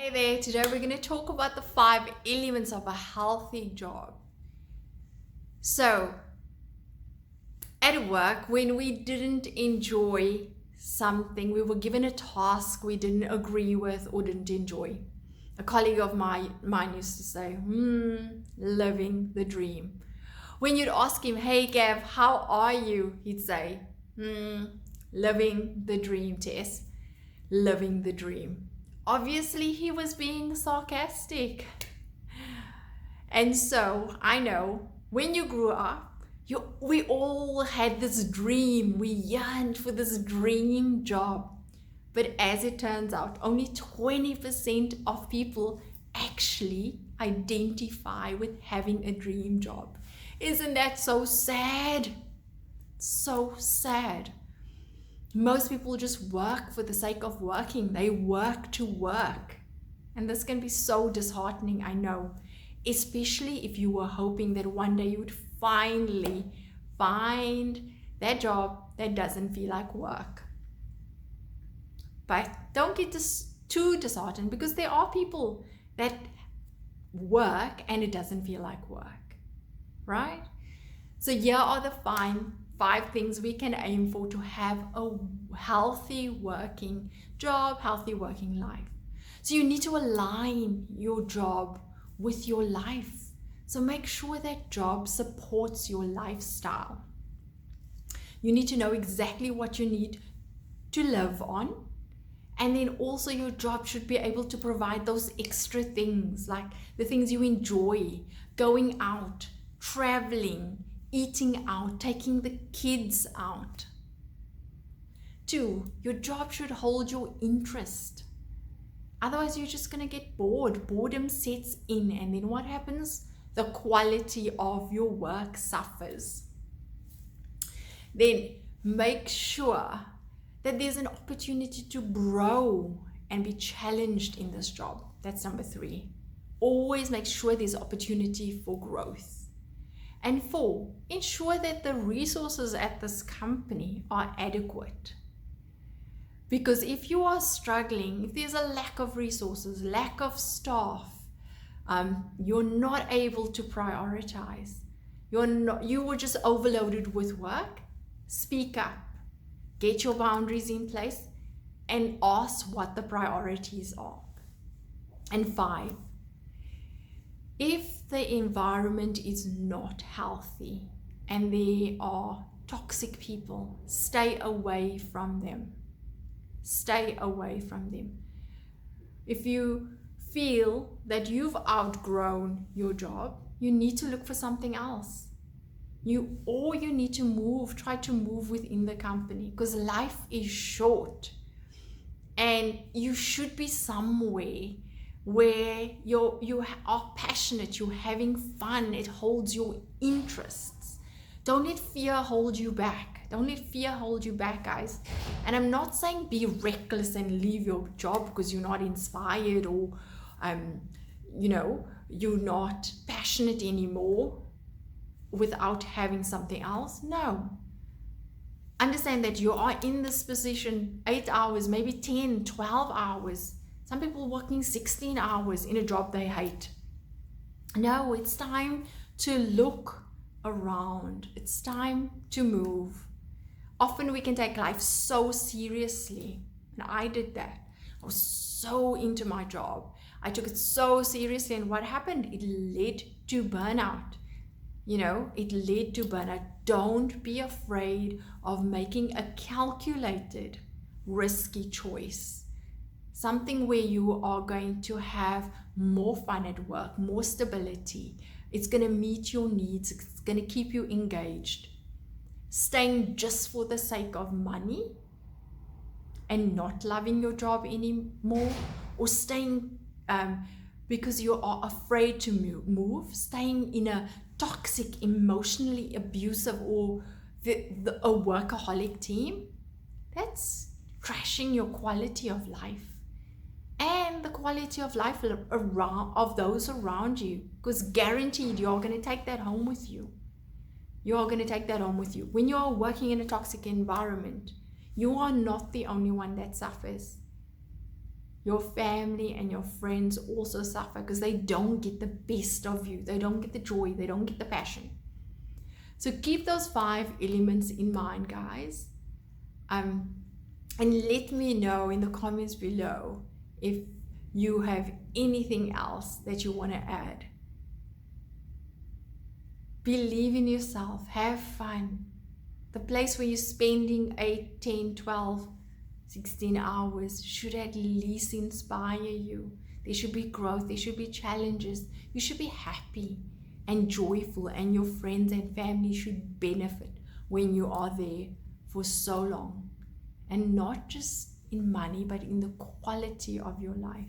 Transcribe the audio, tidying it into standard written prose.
Hey there, today we're going to talk about the 5 elements of a healthy job. So, at work, when we didn't enjoy something, we were given a task we didn't agree with or didn't enjoy. A colleague of mine used to say, living the dream. When you'd ask him, hey Gav, how are you? He'd say, living the dream, Tess, living the dream. Obviously, he was being sarcastic. And so, I know, when you grew up, we all had this dream. We yearned for this dream job. But as it turns out, only 20% of people actually identify with having a dream job. Isn't that so sad? So sad. Most people just work for the sake of working. They work to work. And this can be so disheartening, I know. Especially if you were hoping that one day you would finally find that job that doesn't feel like work. But don't get too disheartened, because there are people that work and it doesn't feel like work, right? So here are the 5 things we can aim for to have a healthy working job, healthy working life. So you need to align your job with your life. So make sure that job supports your lifestyle. You need to know exactly what you need to live on. And then also your job should be able to provide those extra things, like the things you enjoy, going out, traveling, eating out, taking the kids out. 2, your job should hold your interest. Otherwise, you're just going to get bored. Boredom sets in, and then what happens? The quality of your work suffers. Then make sure that there's an opportunity to grow and be challenged in this job. That's number 3. Always make sure there's opportunity for growth. And 4, ensure that the resources at this company are adequate. Because if you are struggling, if there's a lack of resources, lack of staff, you're not able to prioritize, you were just overloaded with work, speak up, get your boundaries in place, and ask what the priorities are. And 5, if the environment is not healthy and there are toxic people, stay away from them. Stay away from them. If you feel that you've outgrown your job, you need to look for something else. You need to try to move within the company, because life is short and you should be somewhere where you are passionate, you're having fun, it holds your interests. Don't let fear hold you back. Don't let fear hold you back, guys. And I'm not saying be reckless and leave your job because you're not inspired or you're not passionate anymore without having something else. No. Understand that you are in this position 8 hours, maybe 10, 12 hours. Some people working 16 hours in a job they hate. No, it's time to look around. It's time to move. Often we can take life so seriously. And I did that. I was so into my job. I took it so seriously. And what happened? It led to burnout. It led to burnout. Don't be afraid of making a calculated, risky choice. Something where you are going to have more fun at work, more stability. It's going to meet your needs. It's going to keep you engaged. Staying just for the sake of money and not loving your job anymore, or staying because you are afraid to move, staying in a toxic, emotionally abusive or a workaholic team, that's crashing your quality of life and the quality of life of those around you, because guaranteed you're going to take that home with you. You are going to take that on with you. When you are working in a toxic environment, you are not the only one that suffers. your family and your friends also suffer because they don't get the best of you. They don't get the joy. They don't get the passion. So keep those 5 elements in mind, guys. And let me know in the comments below if you have anything else that you want to add. Believe in yourself. Have fun. The place where you're spending 8, 10, 12, 16 hours should at least inspire you. There should be growth. There should be challenges. You should be happy and joyful, and your friends and family should benefit when you are there for so long, and not just in money but in the quality of your life.